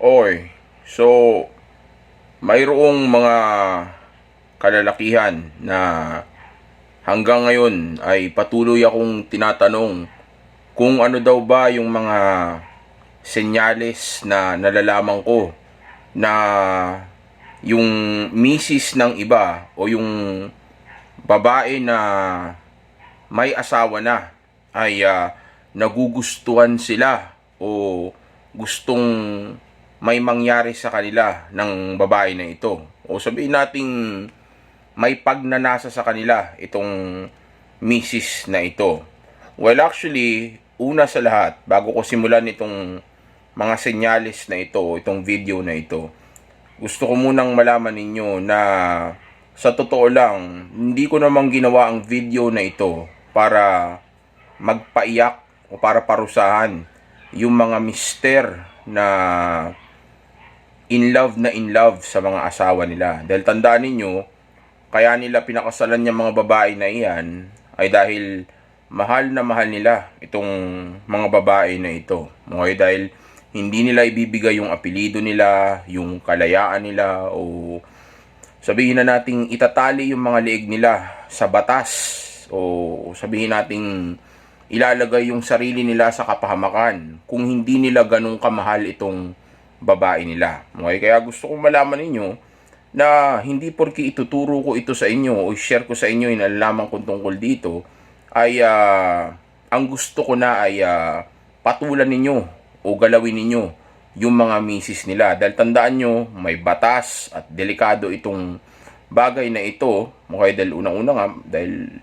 Oy, so mayroong mga kalalakihan na hanggang ngayon ay patuloy akong tinatanong kung ano daw ba yung mga senyales na nalalaman ko na yung misis ng iba o yung babae na may asawa na ay nagugustuhan sila o gustong may mangyari sa kanila ng babae na ito. O sabihin nating may pagnanasa sa kanila itong misis na ito. Well, actually, una sa lahat, bago ko simulan itong mga senyales na ito, itong video na ito, gusto ko munang malaman ninyo na sa totoo lang, hindi ko namang ginawa ang video na ito para magpaiyak o para parusahan yung mga mister na in love sa mga asawa nila. Dahil tandaan ninyo, kaya nila pinakasalan yung mga babae na iyan ay dahil mahal na mahal nila itong mga babae na ito. Okay, dahil hindi nila ibibigay yung apelido nila, yung kalayaan nila, o sabihin na nating itatali yung mga leeg nila sa batas, o sabihin nating ilalagay yung sarili nila sa kapahamakan kung hindi nila ganun kamahal itong babae nila. Okay, kaya gusto kong malaman ninyo na hindi porke ituturo ko ito sa inyo o share ko sa inyo yung nalalaman kong tungkol dito ay ang gusto ko na ay patulan ninyo o galawin ninyo yung mga misis nila. Dahil tandaan nyo, may batas at delikado itong bagay na ito. Okay, dahil unang-una nga, dahil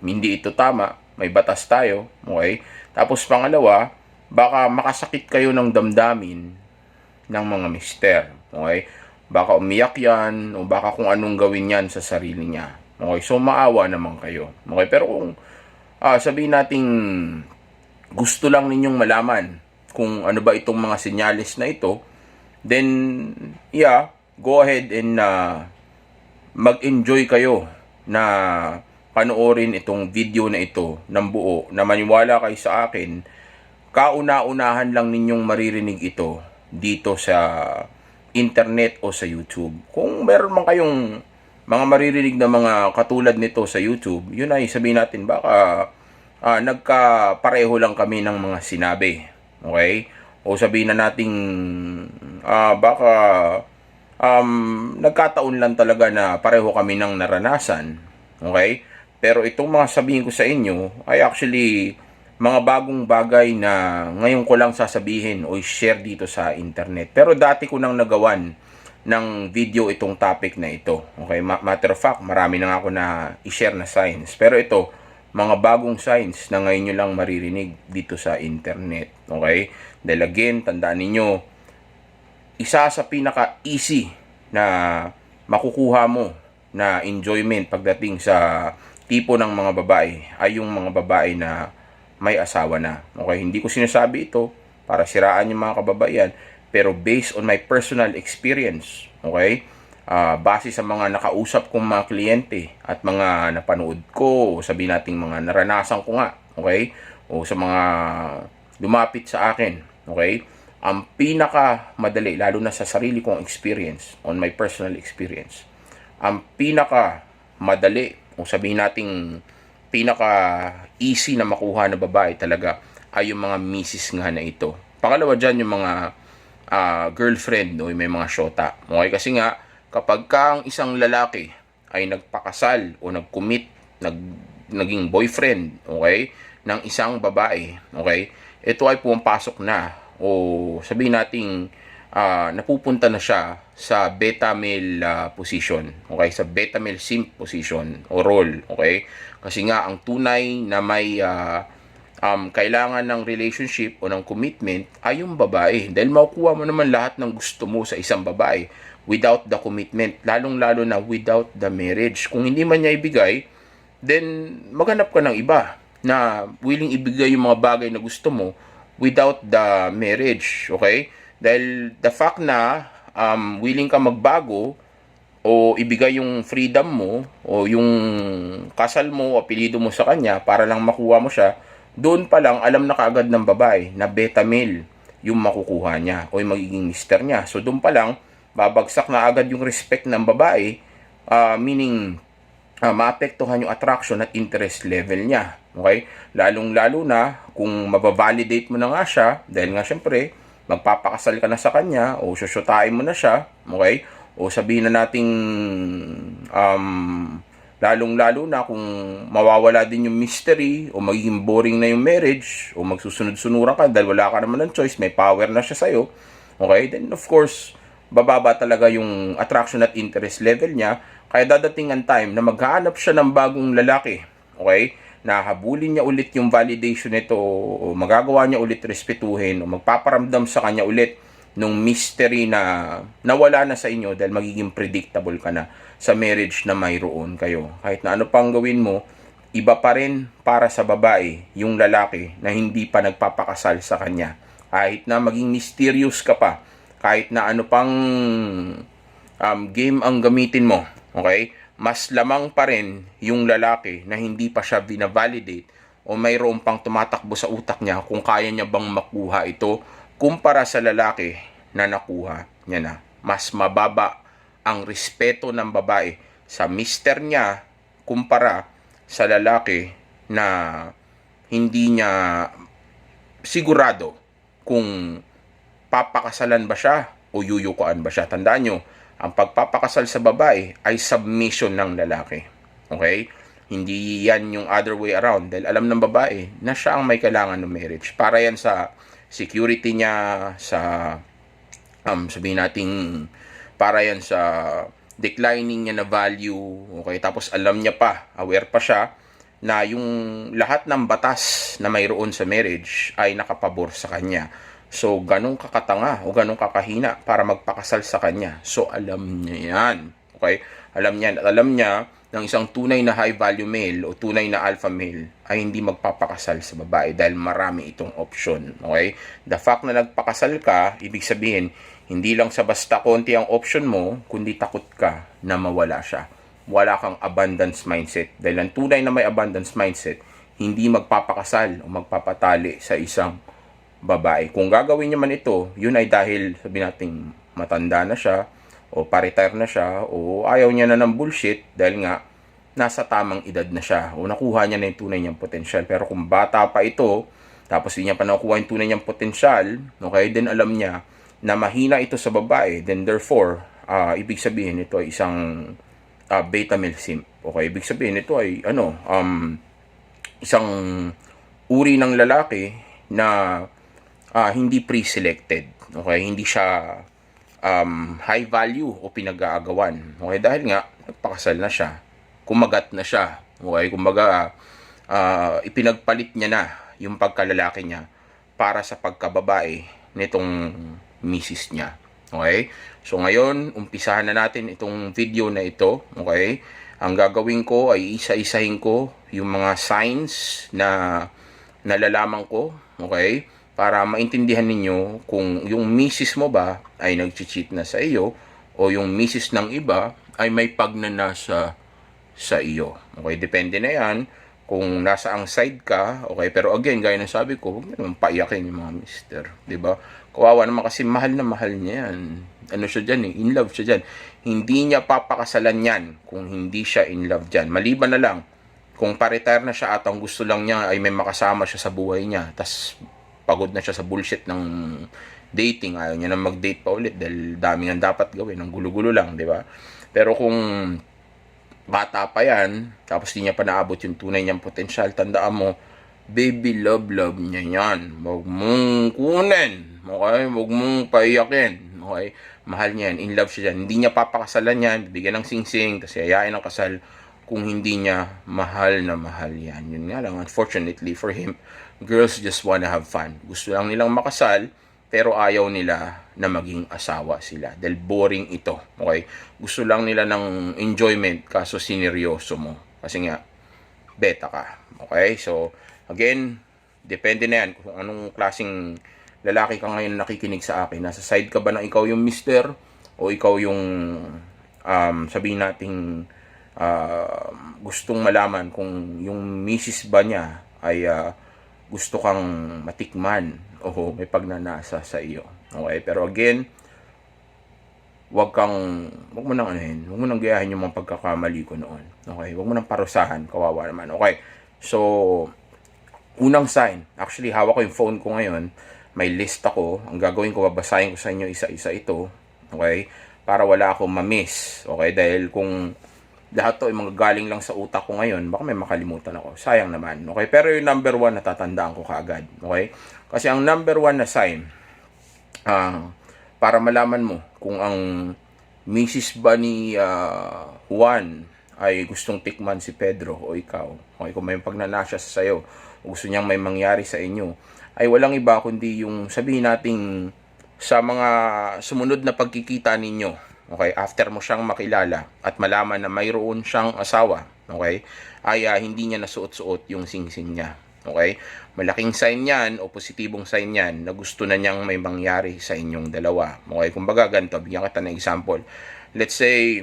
hindi ito tama, may batas tayo. Okay, tapos pangalawa, baka makasakit kayo ng damdamin ng mga mister. Okay, baka umiyak yan o baka kung anong gawin yan sa sarili niya. Okay, so maawa naman kayo. Okay, pero kung sabihin nating gusto lang ninyong malaman kung ano ba itong mga senyales na ito, then yeah, go ahead and mag-enjoy kayo na panoorin itong video na ito ng buo, na maniwala kayo sa akin, kauna-unahan lang ninyong maririnig ito dito sa internet o sa YouTube. Kung meron man kayong mga maririnig na mga katulad nito sa YouTube, yun ay sabihin natin baka nagkapareho lang kami ng mga sinabi. Okay? O sabihin na nating baka nagkataon lang talaga na pareho kami ng naranasan. Okay? Pero itong mga sabihin ko sa inyo ay actually mga bagong bagay na ngayon ko lang sasabihin o share dito sa internet. Pero dati ko nang nagawan ng video itong topic na ito. Okay, matter of fact, marami na ako na i-share na signs. Pero ito, mga bagong signs na ngayon nyo lang maririnig dito sa internet. Okay? Dahil again, tandaan ninyo, isa sa pinaka-easy na makukuha mo na enjoyment pagdating sa tipo ng mga babae ay yung mga babae na may asawa na. Okay, hindi ko sinasabi ito para siraan yung mga kababaihan, pero based on my personal experience, okay, base sa mga nakausap kong mga kliyente at mga napanood ko, o sabihin nating mga naranasan ko nga, okay, o sa mga lumapit sa akin, okay, ang pinaka madali, lalo na sa sarili kong experience, on my personal experience, ang pinaka madali, o sabihin nating pinaka easy na makuha na babae talaga ay yung mga misis nga na ito. Pangalawa dyan yung mga girlfriend o may mga syota. Okay, kasi nga kapag ka ang isang lalaki ay nagpakasal o nag-commit, naging boyfriend, okay, ng isang babae, okay, ito ay pumapasok na o sabihin nating napupunta na siya sa beta male position, okay, sa beta male simp position o role, okay, kasi nga ang tunay na may kailangan ng relationship o ng commitment ay yung babae, dahil makukuha mo naman lahat ng gusto mo sa isang babae without the commitment, lalong-lalo na without the marriage. Kung hindi man niya ibigay, then maghanap ka ng iba na willing ibigay yung mga bagay na gusto mo without the marriage, okay? Dahil the fact na willing ka magbago o ibigay yung freedom mo o yung kasal mo o apelido mo sa kanya para lang makuha mo siya, doon pa lang alam na kaagad ng babae na beta male yung makukuha niya o yung magiging mister niya. So doon pa lang, babagsak na agad yung respect ng babae, meaning maapektuhan yung attraction at interest level niya. Okay? Lalong-lalo na kung mababalidate mo na nga siya, dahil nga syempre, magpapakasal ka na sa kanya, o susyutain mo na siya, okay? O sabihin na nating, lalong-lalo na kung mawawala din yung mystery, o magiging boring na yung marriage, o magsusunod-sunuran ka dahil wala ka naman ng choice, may power na siya sa'yo, okay? Then of course, bababa talaga yung attraction at interest level niya. Kaya dadating ang time na maghahanap siya ng bagong lalaki, okay? Nahabulin niya ulit yung validation nito, o magagawa niya ulit respetuhin, o magpaparamdam sa kanya ulit nung mystery na nawala na sa inyo dahil magiging predictable ka na sa marriage na mayroon kayo. Kahit na ano pang gawin mo, iba pa rin para sa babae yung lalaki na hindi pa nagpapakasal sa kanya. Kahit na maging mysterious ka pa, kahit na ano pang game ang gamitin mo, okay? Mas lamang pa rin yung lalaki na hindi pa siya binavalidate o mayroon pang tumatakbo sa utak niya kung kaya niya bang makuha ito kumpara sa lalaki na nakuha niya na. Mas mababa ang respeto ng babae sa mister niya kumpara sa lalaki na hindi niya sigurado kung papakasalan ba siya o yuyukuan ba siya. Tandaan nyo, ang pagpapakasal sa babae ay submission ng lalaki. Okay? Hindi yan yung other way around. Dahil alam ng babae na siya ang may kailangan ng marriage. Para yan sa security niya, sa sabihin nating para yan sa declining niya na value. Okay? Tapos alam niya pa, aware pa siya na yung lahat ng batas na mayroon sa marriage ay nakapabor sa kanya. So, ganong kakatanga o ganong kakahina para magpakasal sa kanya. So, alam niya yan. Okay? Alam niya. At alam niya ng isang tunay na high value male o tunay na alpha male ay hindi magpapakasal sa babae dahil marami itong option. Okay? The fact na nagpakasal ka, ibig sabihin, hindi lang sa basta konti ang option mo, kundi takot ka na mawala siya. Wala kang abundance mindset. Dahil ang tunay na may abundance mindset, hindi magpapakasal o magpapatali sa isang babae. Kung gagawin niya man ito, yun ay dahil sabi nating matanda na siya o pa-retire na siya o ayaw niya na ng bullshit dahil nga nasa tamang edad na siya o nakuha niya na yung tunay niyang potensyal. Pero kung bata pa ito, tapos hindi niya pa nakuha yung tunay niyang potensyal, okay, then alam niya na mahina ito sa babae, then therefore, ibig sabihin ito ay isang beta male simp. Okay, ibig sabihin ito ay isang uri ng lalaki na hindi pre-selected. Okay? Hindi siya high value o pinag-aagawan. Okay? Dahil nga, nagpakasal na siya. Kumagat na siya. Okay? Kumbaga, ipinagpalit niya na yung pagkalalaki niya para sa pagkababae nitong misis niya. Okay? So, ngayon, umpisahan na natin itong video na ito. Okay? Ang gagawin ko ay isa-isahin ko yung mga signs na nalalaman ko. Okay? Para maintindihan ninyo kung yung misis mo ba ay nag-cheat na sa iyo o yung misis ng iba ay may pagnanasa sa iyo. Okay, depende na yan kung nasa ang side ka. Okay, pero again, gaya ng sabi ko, huwag naman paiyakin yung mga mister. Diba? Kawawa naman kasi mahal na mahal niya yan. Ano siya dyan in love siya dyan. Hindi niya papakasalan yan kung hindi siya in love dyan. Maliban na lang kung pa-retire na siya at ang gusto lang niya ay may makasama siya sa buhay niya. Tas pagod na siya sa bullshit ng dating, ayaw niya na mag-date pa ulit dahil dami nang dapat gawin, ng gulo-gulo lang, di ba? Pero kung bata pa yan, tapos di niya pa naabot yung tunay niyang potensyal, tandaan mo, baby love niya yan. Huwag mong kunin, okay? Huwag mong paiyakin, okay? Mahal niya yan, in love siya dyan. Hindi niya papakasalan yan, bibigyan ng sing-sing, tapos yayain ng kasal kung hindi niya mahal na mahal yan. Yun nga lang, unfortunately for him, girls just wanna have fun. Gusto lang nilang makasal, pero ayaw nila na maging asawa sila. Dahil boring ito. Okay? Gusto lang nila ng enjoyment, kaso sineryoso mo. Kasi nga, beta ka. Okay? So, again, depende na yan kung anong klaseng lalaki ka ngayon nakikinig sa akin. Nasa side ka ba na ikaw yung mister? O ikaw yung, sabihin nating, gustong malaman kung yung misis ba niya ay gusto kang matikman, o may pagnanasa sa iyo. Okay? Pero again, wag mo nang anuhin, wag mo nang gayahin yung mga pagkakamali ko noon. Okay? Wag mo nang parusahan, kawawa naman. Okay? So, unang sign, actually hawak ko yung phone ko ngayon, may list ako. Ang gagawin ko, babasahin ko sa inyo isa-isa ito. Okay? Para wala akong ma-miss. Okay? Dahil kung lahat to ay mga galing lang sa utak ko ngayon, baka may makalimutan ako. Sayang naman. Okay? Pero yung number 1, natatandaan ko kaagad. Okay? Kasi ang number 1 na sign, para malaman mo kung ang misis ba ni Juan ay gustong tikman si Pedro o ikaw, okay, kung may pagnanasya sa sayo o gusto niyang may mangyari sa inyo, ay walang iba kundi yung sabihin nating sa mga sumunod na pagkikita ninyo, okay, after mo siyang makilala at malaman na mayroon siyang asawa, okay, ay hindi niya nasuot-suot yung singsing niya. Okay? Malaking sign yan o positibong sign yan na gusto na niyang may mangyari sa inyong dalawa. Okay? Kumbaga ganito, bigyan kita ng example. Let's say,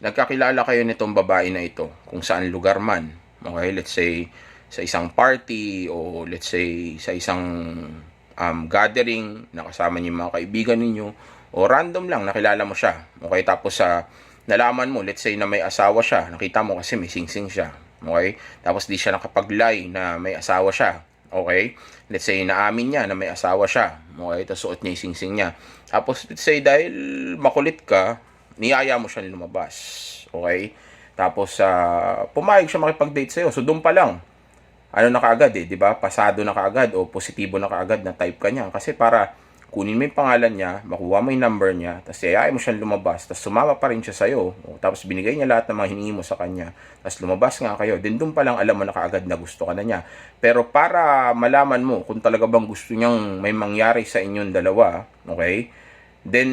nagkakilala kayo nitong babae na ito kung saan lugar man. Okay? Let's say, sa isang party o let's say, sa isang gathering na kasama niyo yung mga kaibigan ninyo o random lang, nakilala mo siya. Okay? Tapos, nalaman mo, let's say na may asawa siya. Nakita mo kasi may singsing siya. Okay? Tapos di siya nakapag-lie na may asawa siya. Okay? Let's say naamin niya na may asawa siya. Okay? Tapos suot niya yung singsing niya. Tapos let's say dahil makulit ka, niyaya mo siya lumabas. Okay? Tapos pumayag siya makipag-date sa'yo. So doon pa lang, ano na kaagad di ba? Pasado na kaagad o positibo na kaagad na type ka niya. Kasi para kunin mo yung pangalan niya, makuha mo yung number niya, tapos ayayin mo siyang lumabas, tapos sumama pa rin siya sa'yo, tapos binigay niya lahat ng mga hiningi mo sa kanya, tapos lumabas nga kayo, then doon pa lang alam mo na kaagad na gusto ka na niya. Pero para malaman mo kung talaga bang gusto niyang may mangyari sa inyong dalawa, okay, then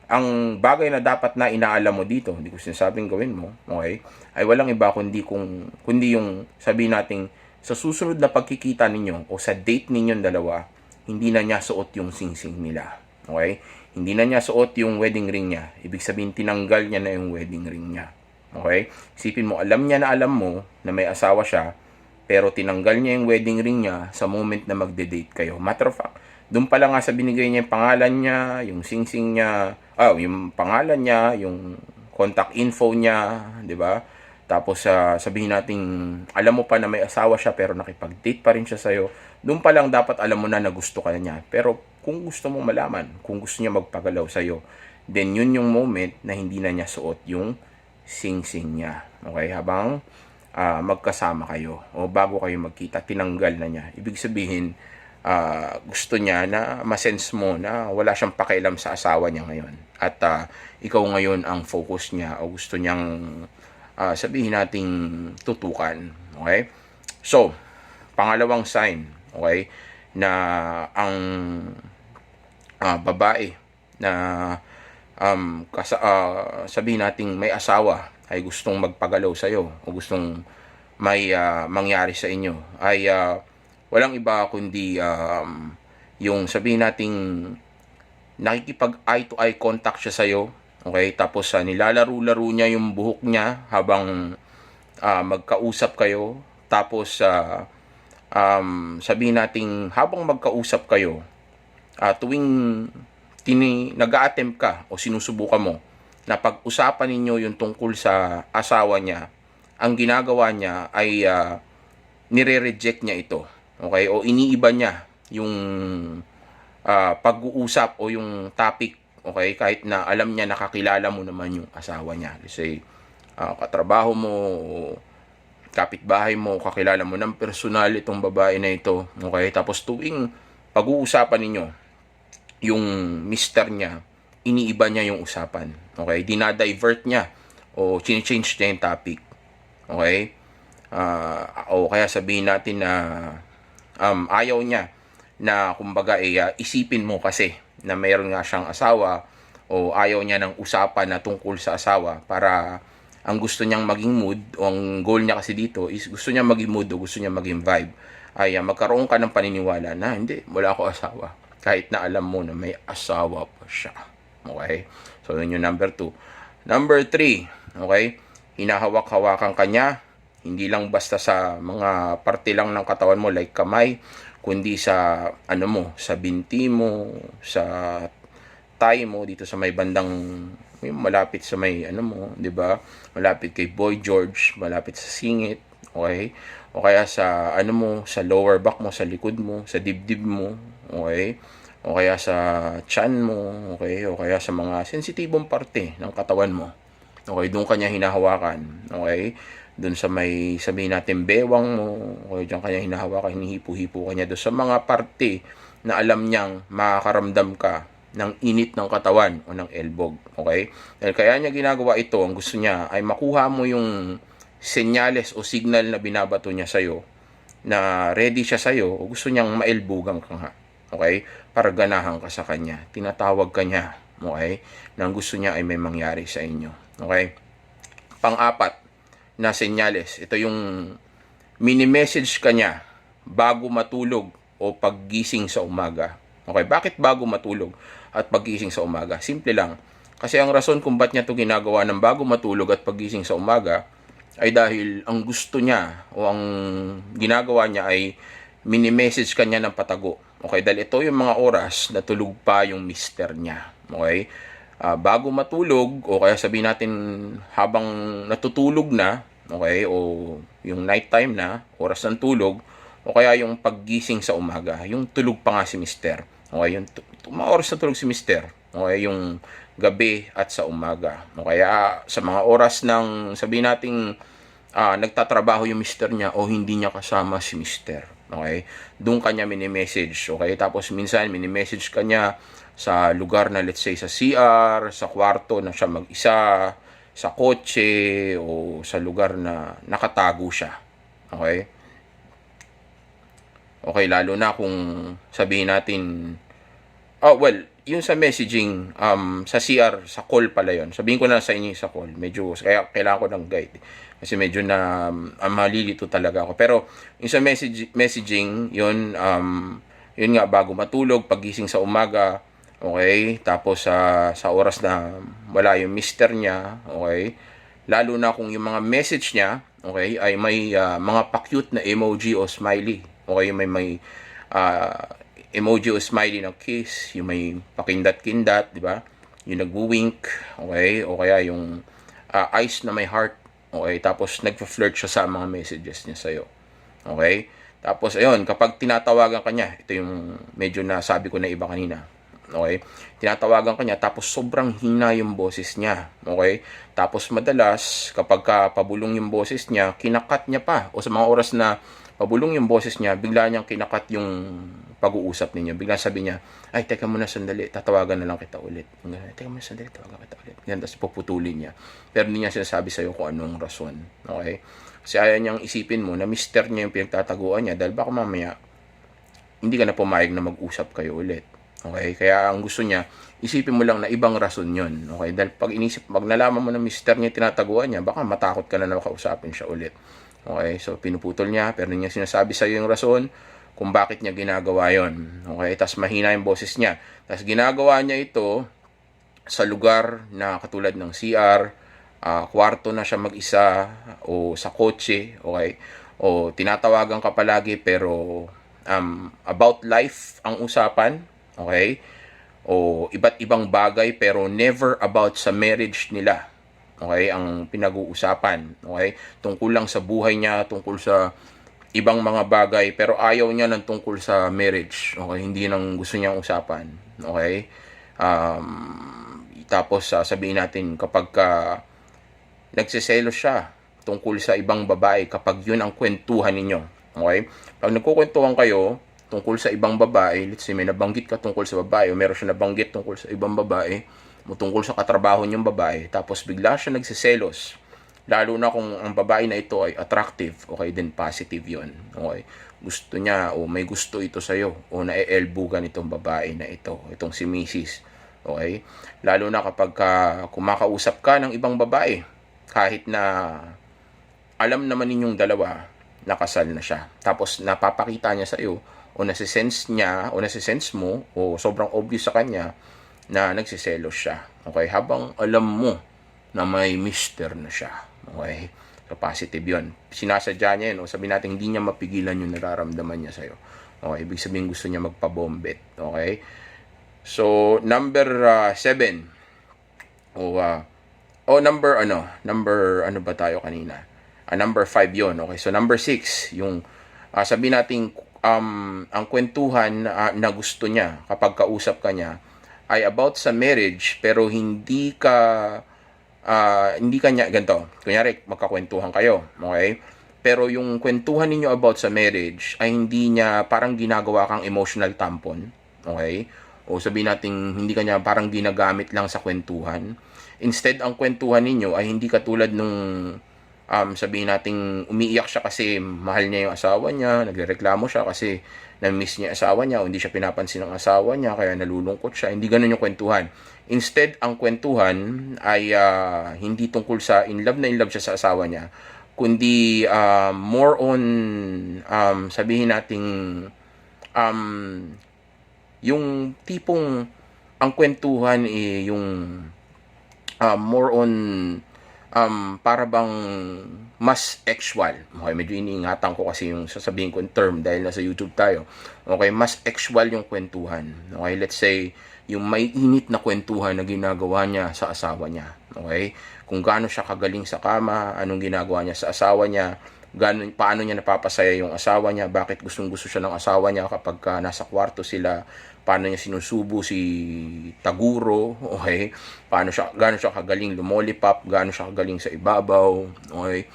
ang bagay na dapat na inaalam mo dito, hindi ko sinasabing gawin mo, okay, ay walang iba kundi yung sabihin nating sa susunod na pagkikita ninyo o sa date ninyong dalawa, hindi na niya suot yung singsing nila. Okay? Hindi na niya suot yung wedding ring niya. Ibig sabihin, tinanggal niya na yung wedding ring niya. Okay? Isipin mo, alam niya na alam mo na may asawa siya, pero tinanggal niya yung wedding ring niya sa moment na magde-date kayo. Matter of fact, doon pa lang nga sa binigay niya yung pangalan niya, yung singsing niya, yung pangalan niya, yung contact info niya, di ba? Tapos sabihin natin, alam mo pa na may asawa siya pero nakipag-date pa rin siya sa'yo. Doon pa lang dapat alam mo na gusto ka na niya. Pero kung gusto mong malaman, kung gusto niya magpagalaw sa'yo, then yun yung moment na hindi na niya suot yung singsing niya. Okay? Habang magkasama kayo o bago kayo magkita, tinanggal na niya. Ibig sabihin, gusto niya na masense mo na wala siyang pakialam sa asawa niya ngayon. At ikaw ngayon ang focus niya o gusto niyang sabihin nating tutukan. Okay? So, pangalawang sign, okay, na ang babae na sabihin nating may asawa ay gustong magpagalaw sa iyo o gustong may mangyari sa inyo ay walang iba kundi yung sabihin nating nakikipag eye to eye contact siya sa iyo. Okay, tapos nilalaro-laro niya yung buhok niya habang magkausap kayo. Tapos sabihin nating habang magkausap kayo, tuwing nag-a-attempt ka o sinusubukan mo na pag-usapan ninyo yung tungkol sa asawa niya, ang ginagawa niya ay nire-reject niya ito. Okay, o iniiba niya yung pag-uusap o yung topic. Okay, kahit na alam niya, nakakilala mo naman yung asawa niya. Let's say, katrabaho mo, kapitbahay mo, kakilala mo ng personal itong babae na ito. Okay, tapos tuwing pag-uusapan ninyo, yung mister niya, iniiba niya yung usapan. Okay, dinadivert niya o change niya yung topic. Okay, o kaya sabihin natin na ayaw niya na kumbaga isipin mo kasi na mayroon nga siyang asawa o ayaw niya ng usapan na tungkol sa asawa para ang gusto niyang maging mood o ang goal niya kasi dito is gusto niya maging mood o gusto niya maging vibe ay magkaroon ka ng paniniwala na hindi, wala ako asawa kahit na alam mo na may asawa pa siya. Okay? So yun yung number 2. Number 3, okay? Hinahawak-hawakan ka niya, hindi lang basta sa mga parte lang ng katawan mo like kamay kundi sa ano mo, sa binti mo, sa thigh mo, dito sa may bandang yung malapit sa may ano mo, 'di ba? Malapit kay Boy George, malapit sa singit, okay? O kaya sa ano mo, sa lower back mo, sa likod mo, sa dibdib mo, okay? O kaya sa tiyan mo, okay? O kaya sa mga sensitibong parte ng katawan mo. Okay, doon kanya hinahawakan. Okay? Doon sa may sabihin natin bewang mo, okay, diyan kanya hinahawakan, hinihipo-hipo kanya doon sa mga parte na alam niyang makakaramdam ka ng init ng katawan o ng elbog. Okay? Dahil kaya niya ginagawa ito, ang gusto niya ay makuha mo yung senyales o signal na binabato niya sa'yo na ready siya sa'yo o gusto niyang maelbugan ka nga. Okay? Para ganahan ka sa kanya. Tinatawag ka niya. Okay? Na ang gusto niya ay may mangyari sa inyo. Okay? Pang-apat na senyales. Ito yung mini-message ka niya bago matulog o paggising sa umaga. Okay? Bakit bago matulog at paggising sa umaga? Simple lang. Kasi ang rason kung ba't niya ito ginagawa ng bago matulog at paggising sa umaga ay dahil ang gusto niya o ang ginagawa niya ay mini-message kanya ng patago. Okay? Dahil ito yung mga oras na tulog pa yung mister niya. Okay? Bago matulog o kaya sabihin natin habang natutulog na, okay, o yung nighttime na, oras ng tulog, o kaya yung paggising sa umaga, yung tulog pa nga si mister. Okay, yung mga oras na tulog si mister. Okay, yung gabi at sa umaga. O kaya sa mga oras ng sabihin nating nagtatrabaho yung mister niya o hindi niya kasama si mister. Okay? Doon kanya mini-message. Okay? Tapos minsan mini-message kanya sa lugar na let's say sa CR, sa kwarto na siya mag-isa, sa kotse o sa lugar na nakatago siya. Okay? Okay, lalo na kung sabihin natin well, yung sa messaging, sa CR, sa call pala yon. Sabihin ko na sa inyo sa call. Medyo, kaya kailangan ko ng guide. Kasi medyo na malilito talaga ako. Pero, yung sa messaging, yun nga, bago matulog, pagising sa umaga, okay? Tapos, sa oras na wala yung mister niya, okay? Lalo na kung yung mga message niya, okay, ay may mga pa-cute na emoji o smiley. Okay, may emoji o smiley ng kiss, yung may pakindat-kindat, di ba? Yung nagwo-wink, okay? O kaya yung eyes na may heart, okay? Tapos nagfa-flirt siya sa mga messages niya sa'yo, okay? Tapos ayun, kapag tinatawagan ka niya, ito yung medyo nasabi ko na iba kanina, okay? Tinatawagan ka niya, tapos sobrang hina yung boses niya, okay? Tapos madalas, kapag pabulong yung boses niya, kinakat niya pa, o sa mga oras na pabulong yung boses niya, bigla niyang kinakat yung pag-uusap ninyo. Bigla sabi niya, ay, teka muna sandali, tatawagan na lang kita ulit. Teka muna sandali, tawagan kita ulit. Yan, tapos puputulin niya. Pero hindi niya sinasabi sa'yo kung anong rason. Okay? Kasi ayaw niyang isipin mo na mister niya yung pinagtataguan niya dahil baka mamaya hindi ka na pumayag na mag-usap kayo ulit. Okay? Kaya ang gusto niya, isipin mo lang na ibang rason yun. Okay? Dahil pag nalaman mo na mister niya tinataguan niya, baka matakot ka na makausapin siya ulit. Okay, so pinuputol niya, pero hindi niya sinasabi sa iyo yung rason kung bakit niya ginagawa yon. Okay, tapos mahina yung boses niya. Tapos ginagawa niya ito sa lugar na katulad ng CR, kwarto na siya mag-isa, o sa kotse, okay? O tinatawagan ka palagi pero about life ang usapan, okay? O iba't ibang bagay pero never about sa marriage nila. Okay, ang pinag-uusapan, okay? Tungkol lang sa buhay niya, tungkol sa ibang mga bagay, pero ayaw niya ng tungkol sa marriage. Okay, hindi nang gusto niyang usapan. Okay? Tapos sabihin natin kapag nagseselos siya tungkol sa ibang babae, kapag yun ang kwentuhan ninyo. Okay? Pag nagkukwentuhan kayo tungkol sa ibang babae, let's say may nabanggit ka tungkol sa babae o meron siya nabanggit tungkol sa ibang babae, tungkol sa katrabaho niyong babae, tapos bigla siya nagsiselos, lalo na kung ang babae na ito ay attractive, okay, then positive yon. Okay, gusto niya o may gusto ito sa'yo o nae-elbugan itong babae na ito, itong si Mrs. Okay, lalo na kapag kumakausap ka ng ibang babae, kahit na alam naman ninyong dalawa nakasal na siya, tapos napapakita niya sa'yo o nasisense niya o nasisense mo o sobrang obvious sa kanya na nagsiselos siya. Okay? Habang alam mo na may mister na siya. Okay? So, positive yun. Sinasadya niya yun. O sabi natin, hindi niya mapigilan yung nararamdaman niya sa'yo. Okay, ibig sabihin gusto niya magpabombet. Okay? So, number 7. Number ano ba tayo kanina? Number 5 yon. Okay, so number 6, yung sabi nating ang kwentuhan na gusto niya kapag kausap ka niya ay about sa marriage, pero hindi ka niya ganito. Kunyari, magkakwentuhan kayo, okay? Pero yung kwentuhan ninyo about sa marriage ay hindi niya parang ginagawa kang emotional tampon, okay? O sabihin natin hindi ka niya parang ginagamit lang sa kwentuhan. Instead, ang kwentuhan ninyo ay hindi katulad nung sabihin nating umiiyak siya kasi mahal niya yung asawa niya, nagrereklamo siya kasi na-miss niya yung asawa niya o hindi siya pinapansin ng asawa niya kaya nalulungkot siya. Hindi ganun yung kwentuhan. Instead, ang kwentuhan ay hindi tungkol sa in love na in love siya sa asawa niya, kundi more on sabihin nating yung tipong ang kwentuhan yung more on para bang mas actual. Okay, medyo iniingatan ko kasi yung sasabihin ko term dahil nasa YouTube tayo. Okay, mas actual yung kwentuhan. Okay, let's say yung may init na kwentuhan na ginagawa niya sa asawa niya. Okay, kung gaano siya kagaling sa kama, anong ginagawa niya sa asawa niya, paano niya napapasaya yung asawa niya, bakit gustong-gusto siya ng asawa niya kapag nasa kwarto sila, paano niya sinusubo si Taguro, okay? Gaano siya kagaling lumolipop, gaano siya kagaling sa ibabaw, okay?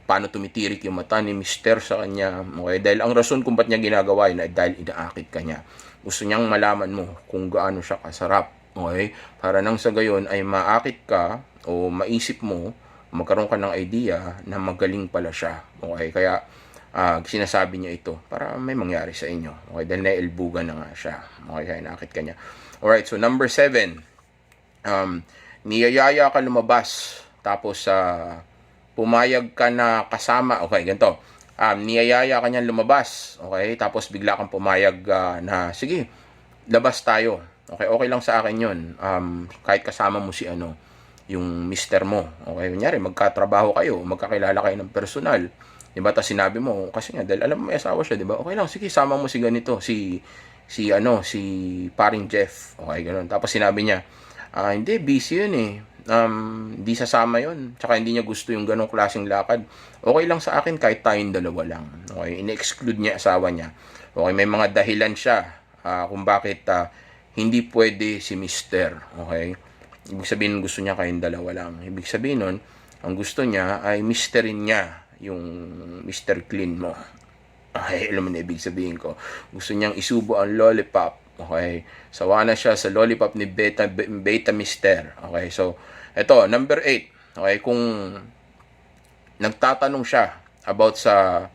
Paano tumitirik yung mata ni Mister sa kanya, okay? Dahil ang rason kung ba't niya ginagawa yun ay dahil inaakit ka niya. Gusto niyang malaman mo kung gaano siya kasarap, okay? Para nang sa gayon ay maakit ka o maisip mo, magkaroon ka ng idea na magaling pala siya, okay? Kaya sinasabi niya ito para may mangyari sa inyo, okay? Dahil nailbugan na nga siya, okay? Kaya nakit ka niya. Alright, so number 7, niyayaya ka lumabas tapos pumayag ka na kasama, okay, ganito, niyayaya ka niyang lumabas, okay, tapos bigla kang pumayag na sige, labas tayo, okay, okay lang sa akin yun, kahit kasama mo si yung mister mo, okay, kunyari magkatrabaho kayo, magkakilala kayo ng personal, diba, tapos sinabi mo, kasi nga, dahil alam mo may asawa siya, diba, okay lang, sige, sama mo si ganito, si paring Jeff, okay, ganoon. Tapos sinabi niya, hindi, busy yun eh, hindi sasama yun, tsaka hindi niya gusto yung ganong klaseng lakad, okay lang sa akin kahit tayong dalawa lang, okay, in-exclude niya asawa niya, okay, may mga dahilan siya, kung bakit hindi pwede si mister, okay, ibig sabihin gusto niya kayong dalawa lang, ibig sabihin nun, ang gusto niya ay misterin niya yung Mr. Clean mo. Okay, alam mo na ibig sabihin ko. Gusto niyang isubo ang lollipop. Okay, sawa na siya sa lollipop ni Beta Mister. Okay, so eto, number 8. Okay, kung nagtatanong siya about sa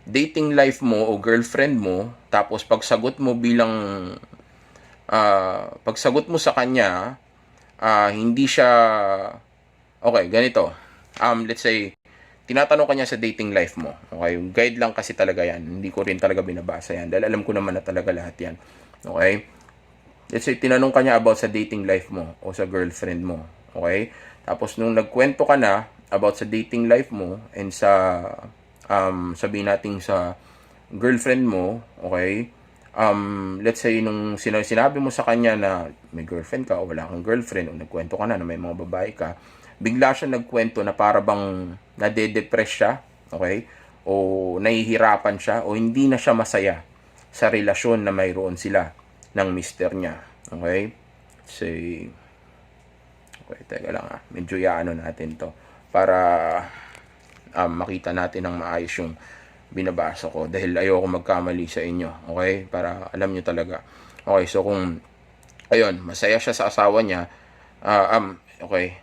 dating life mo o girlfriend mo, tapos pagsagot mo sa kanya, hindi siya, okay, ganito, let's say, tinatanong ka niya sa dating life mo, okay, yung guide lang kasi talaga yan, hindi ko rin talaga binabasa yan, dahil alam ko naman na talaga lahat yan, okay, let's say, tinanong ka niya about sa dating life mo, o sa girlfriend mo, okay, tapos nung nagkwento ka na, about sa dating life mo, and sa, sabihin natin sa girlfriend mo, okay, let's say, nung sinabi mo sa kanya na may girlfriend ka o wala kang girlfriend o nagkwento ka na may mga babae ka, bigla siya nagkwento na para bang nade-depress siya, okay? O nahihirapan siya o hindi na siya masaya sa relasyon na mayroon sila ng mister niya, okay? Say, okay, teka lang medyo yaano natin to para makita natin ng maayos yung binabasa ko dahil ayoko magkamali sa inyo, okay? Para alam nyo talaga. Okay, so kung ayun, masaya siya sa asawa niya, okay,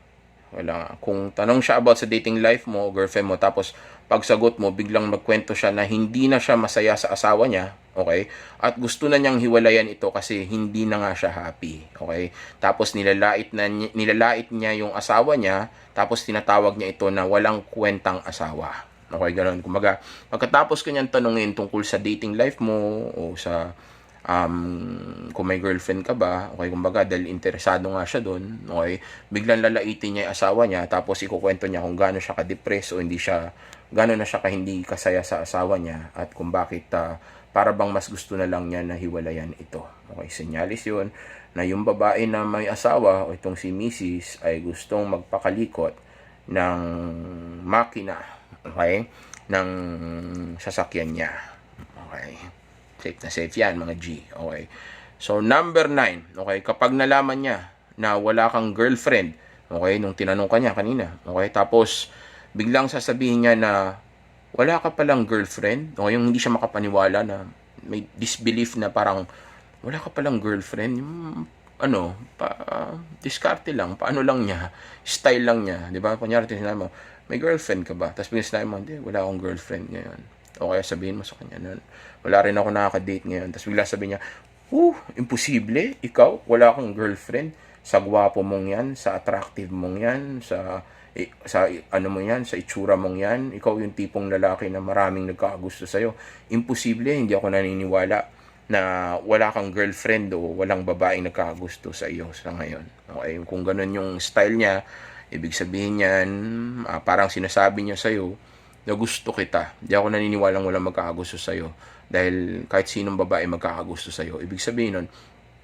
wala. Kung tanong siya about sa dating life mo, girlfriend mo, tapos pagsagot mo, biglang magkwento siya na hindi na siya masaya sa asawa niya, okay? At gusto na niyang hiwalayan ito kasi hindi na nga siya happy, okay? Tapos nilalait niya yung asawa niya, tapos tinatawag niya ito na walang kwentang asawa. Okay, ganoon. Kumbaga, pagkatapos kanyang tanungin tungkol sa dating life mo o sa kung may girlfriend ka ba, okay, kumbaga dahil interesado nga siya doon, okay, biglang lalaitin niya yung asawa niya, tapos ikukwento niya kung gaano siya ka-depress o hindi siya, gaano na siya hindi kasaya sa asawa niya at kung bakit para bang mas gusto na lang niya na hiwalayan ito. Okay, senyalis yun na yung babae na may asawa o itong si Mrs. ay gustong magpakalikot ng makina, okay, ng sasakyan niya. Okay, safe na safe yan mga G. Okay, so number 9, okay, kapag nalaman niya na wala kang girlfriend, okay, nung tinanong ka niya kanina, okay, tapos biglang sasabihin niya na wala ka palang girlfriend, o yung hindi siya makapaniwala na may disbelief na parang wala ka palang girlfriend, yung ano, diskarte lang, paano lang niya, style lang niya, di ba? Kunyari sinabi mo, may girlfriend ka ba? Tapos biglang sinabi mo, hindi, wala akong girlfriend ngayon. O kaya sabihin mo sa kanya na, wala rin ako nakaka-date ngayon. Tapos bigla sabihin niya, imposible, ikaw, wala kang girlfriend, sa gwapo mong yan, sa attractive mong yan, sa ano mo yan, sa itsura mong yan, ikaw yung tipong lalaki na maraming nagkakagusto sa'yo. Imposible, hindi ako naniniwala na wala kang girlfriend o walang babaeng nagkakagusto sa iyo sa ngayon. Okay, kung ganun yung style niya, ibig sabihin niyan, parang sinasabi niya sa'yo na gusto kita. Hindi ako naniniwalang walang magkakagusto sa'yo. Dahil kahit sinong babae magkakagusto sa'yo, ibig sabihin nun,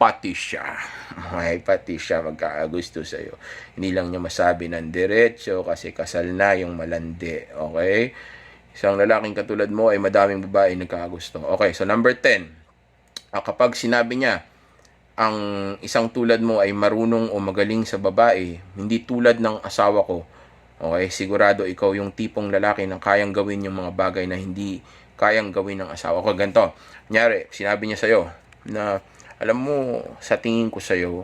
pati siya. Okay, pati siya magkakagusto sa'yo. Hindi lang niya masabi ng diretso kasi kasal na yung malandi. Okay? Isang lalaking katulad mo ay madaming babae nagkakagusto. Okay, so number 10. Kapag sinabi niya, ang isang tulad mo ay marunong o magaling sa babae, hindi tulad ng asawa ko, okay, sigurado ikaw yung tipong lalaki na kayang gawin yung mga bagay na hindi kayang gawin ng asawa ko. Ganito, kunyari, sinabi niya sa'yo na, alam mo, sa tingin ko sa'yo,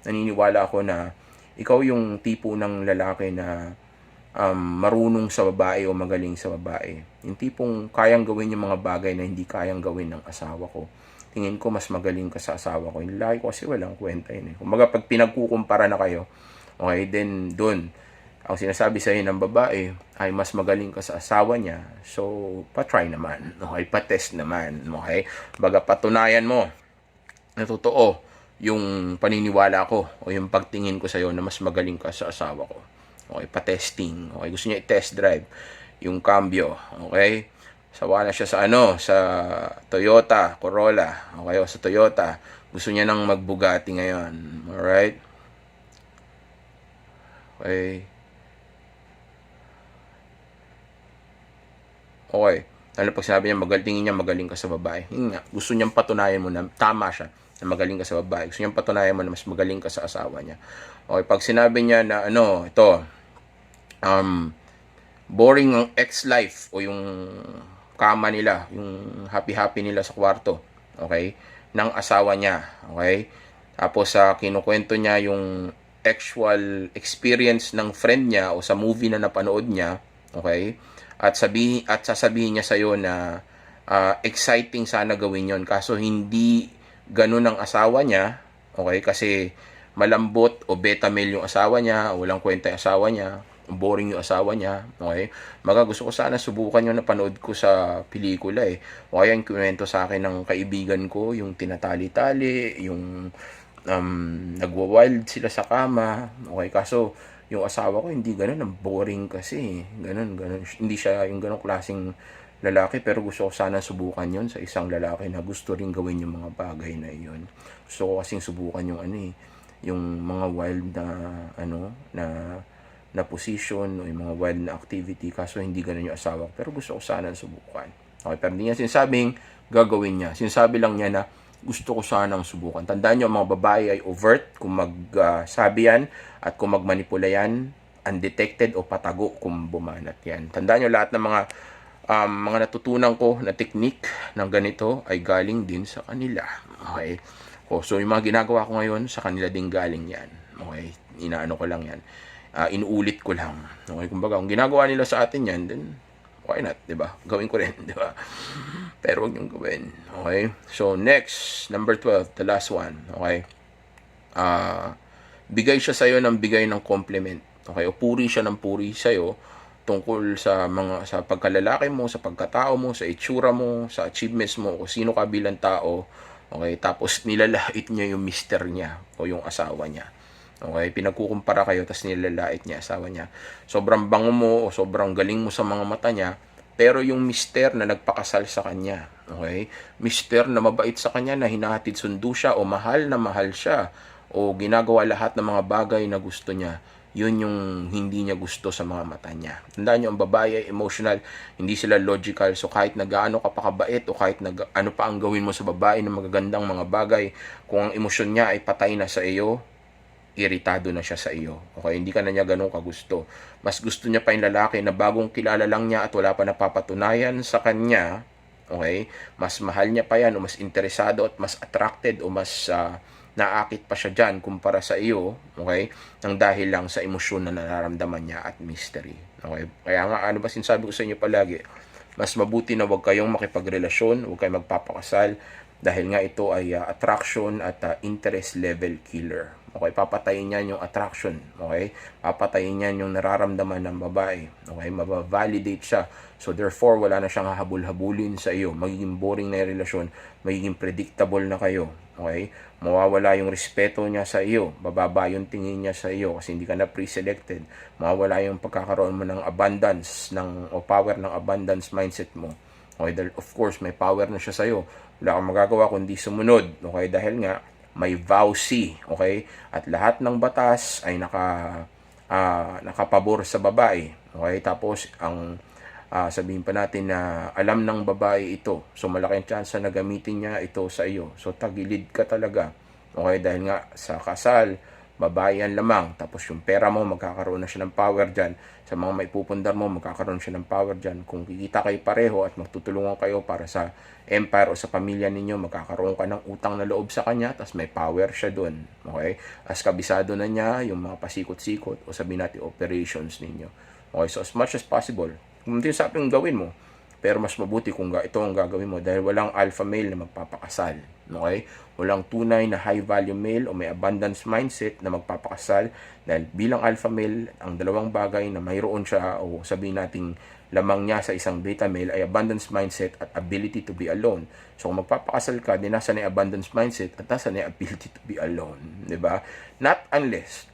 naniniwala ako na ikaw yung tipo ng lalaki na marunong sa babae o magaling sa babae. Yung tipong kayang gawin yung mga bagay na hindi kayang gawin ng asawa ko. Tingin ko mas magaling ka sa asawa ko. Yung lalaki ko kasi walang kwenta yun eh. Kumbaga pag pinagkukumpara na kayo, okay, then doon, ang sinasabi sa'yo ng babae ay mas magaling ka sa asawa niya. So, pa-try naman. Okay, pa-test naman. Okay, baga patunayan mo na totoo yung paniniwala ko o yung pagtingin ko sa'yo na mas magaling ka sa asawa ko. Okay, pa-testing. Okay, gusto niya i-test drive yung cambio. Okay, sawa na siya sa sa Toyota Corolla. Okay, o sa Toyota. Gusto niya nang mag-Bugatti ngayon. Alright? Okay. Okay. Lalo pag sinabi niya, tingin niya magaling ka sa babae. Yun nga, gusto niyang patunayan mo na tama siya na magaling ka sa babae. Gusto niyang patunayan mo na mas magaling ka sa asawa niya. Okay, pag sinabi niya na boring ang ex-life o yung kama nila, yung happy-happy nila sa kwarto, okay, ng asawa niya, okay? Tapos kinukwento niya yung actual experience ng friend niya o sa movie na napanood niya, okay? At sasabihin niya sa iyo na exciting sana gawin 'yon kaso hindi ganun ang asawa niya, okay? Kasi malambot o beta male yung asawa niya, walang kwenta yung asawa niya, boring yung asawa niya, okay? Gusto ko sana subukan yung napanood ko sa pelikula eh. O kaya yung kwento sa akin ng kaibigan ko, yung tinatali-tali, yung nagwa-wild sila sa kama, okay? Kaso yung asawa ko hindi ganun, ang boring kasi, ganun. Hindi siya yung ganung klaseng lalaki, pero gusto ko sana subukan yon sa isang lalaki na gusto ring gawin yung mga bagay na yon. Gusto ko kasing subukan yung yung mga wild na position o yung mga wild na activity, kaso hindi ganun yung asawa ko, pero gusto ko sana subukan. Okay, pero hindi niya sinasabing gagawin niya. Sinasabi lang niya na gusto ko sanang subukan. Tandaan niyo, mga babae ay overt kung magsabi yan at kung magmanipula yan, undetected o patago kung bumanat yan. Tandaan niyo, lahat ng mga natutunan ko na technique ng ganito ay galing din sa kanila. Okay? So, yung mga ginagawa ko ngayon, sa kanila din galing yan. Okay? Inaano ko lang yan. Inuulit ko lang. Okay? Kumbaga, kung ginagawa nila sa atin yan, then why not, diba? Gawin ko rin, diba? Pero huwag niyong gawin. Okay? So, next, number 12, the last one. Okay? Bigay siya sa'yo ng bigay ng compliment. Okay? O puri siya ng puri sa'yo tungkol sa pagkalalaki mo, sa pagkatao mo, sa itsura mo, sa achievements mo, kung sino ka bilang tao. Okay? Tapos, nilalait niya yung mister niya o yung asawa niya. Okay, pinagkukumpara kayo, tapos nilalait niya asawa niya. Sobrang bango mo o sobrang galing mo sa mga mata niya, Pero yung mister na nagpakasal sa kanya, okay? Mister na mabait sa kanya, na hinahatid sundo siya, o mahal na mahal siya, o ginagawa lahat ng mga bagay na gusto niya, yun yung hindi niya gusto sa mga mata niya. Tandaan niyo, ang babae ay emotional, hindi sila logical. So kahit nagaano ka pa kabait, o kahit ano pa ang gawin mo sa babae ng magagandang mga bagay, kung ang emosyon niya ay patay na sa iyo, iritado na siya sa iyo. Okay, hindi ka na niya ganun kagusto. Mas gusto niya pa yung lalaki na bagong kilala lang niya at wala pa napapatunayan sa kanya. Okay, mas mahal niya pa yan, o mas interesado at mas attracted, o mas naakit pa siya dyan kumpara sa iyo. Okay, nang dahil lang sa emosyon na nararamdaman niya at mystery. Okay, kaya nga ano ba sinasabi ko sa inyo palagi, mas mabuti na huwag kayong makipagrelasyon, huwag kayong magpapakasal, dahil nga ito ay attraction at interest level killer. Okay, papatayin niyan yung attraction. Okay, papatayin niyan yung nararamdaman ng babae. Okay, mababalidate siya. So therefore, wala na siyang hahabol-habulin sa iyo. Magiging boring na yung relasyon, magiging predictable na kayo. Okay, mawawala yung respeto niya sa iyo, bababa yung tingin niya sa iyo kasi hindi ka na pre-selected. Mawawala yung pagkakaroon mo ng abundance o power ng abundance mindset mo. Okay, of course, may power na siya sa iyo. Wala kang magagawa kundi sumunod. Okay, dahil nga may vowsy, okay? At lahat ng batas ay nakapabor sa babae. Okay? Tapos ang sabihin pa natin na alam ng babae ito. So malaking chance na gamitin niya ito sa iyo. So tagilid ka talaga. Okay, dahil nga sa kasal, babae yan lamang. Tapos yung pera mo, magkakaroon na siya ng power dyan. Sa mga maipupundar mo, magkakaroon siya ng power dyan. Kung kikita kayo pareho at magtutulungan kayo para sa empire o sa pamilya ninyo, magkakaroon ka ng utang na loob sa kanya, tapos may power siya doon. Okay? As kabisado na niya yung mga pasikot-sikot o sabihin natin operations ninyo. Okay, so as much as possible, kung hindi sa ating gawin mo, pero mas mabuti kung ito ang gagawin mo dahil walang alpha male na magpapakasal. Okay? Walang tunay na high value male o may abundance mindset na magpapakasal dahil bilang alpha male, ang dalawang bagay na mayroon siya o sabihin nating lamang niya sa isang beta male ay abundance mindset at ability to be alone. So kung magpapakasal ka, din nasa na abundance mindset at nasa na ability to be alone. 'Di ba? Not unless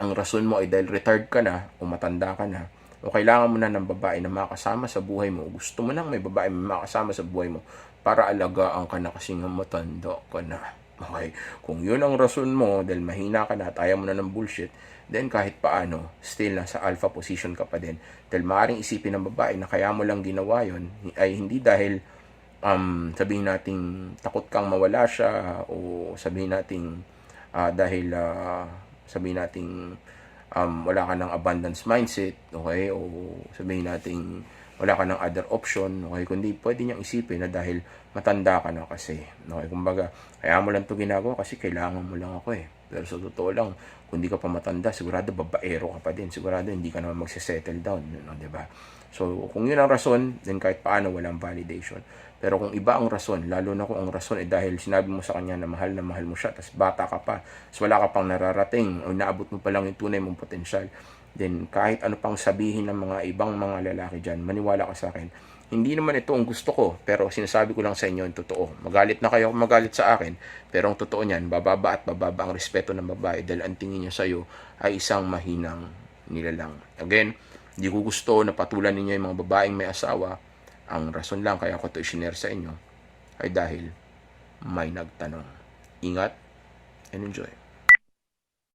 ang rason mo ay dahil retired ka na o matanda ka na, o kailangan mo na ng babae na makasama sa buhay mo, gusto mo nang may babae na makasama sa buhay mo para alagaan ka na kasi nga matanda ka na. Okay? Kung yun ang rason mo, dahil mahina ka na at ayaw mo na ng bullshit, then kahit paano, still nasa alpha position ka pa din. Dahil maaaring isipin ng babae na kaya mo lang ginawa yun, ay hindi dahil sabihin nating takot kang mawala siya, o sabihin nating dahil sabihin nating wala ka ng abundance mindset, okay, o sabihin natin wala ka ng other option, okay, kundi pwede niyang isipin na dahil matanda ka na kasi, okay, kumbaga, kaya mo lang ito ginagawa kasi kailangan mo lang ako eh. Pero sa totoo lang, kung hindi ka pa matanda, sigurado babaero ka pa din, sigurado hindi ka naman magsisettle down, di ba? So, kung yun ang rason, then kahit paano walang validation. Pero kung iba ang rason, lalo na kung ang rason ay dahil sinabi mo sa kanya na mahal mo siya, tapos bata ka pa, so wala ka pang nararating, o naabot mo pa lang yung tunay mong potensyal, then kahit ano pang sabihin ng mga ibang mga lalaki dyan, maniwala ka sa akin, hindi naman ito ang gusto ko, pero sinasabi ko lang sa inyo yung totoo. Magalit na kayo kung magalit sa akin, pero ang totoo niyan, bababa at bababa ang respeto ng babae dahil ang tingin niya sa iyo ay isang mahinang nilalang. Again, hindi ko gusto na patulan ninyo yung mga babaeng may asawa. Ang rason lang kaya ko ito i-share sa inyo ay dahil may nagtanong. Ingat and enjoy.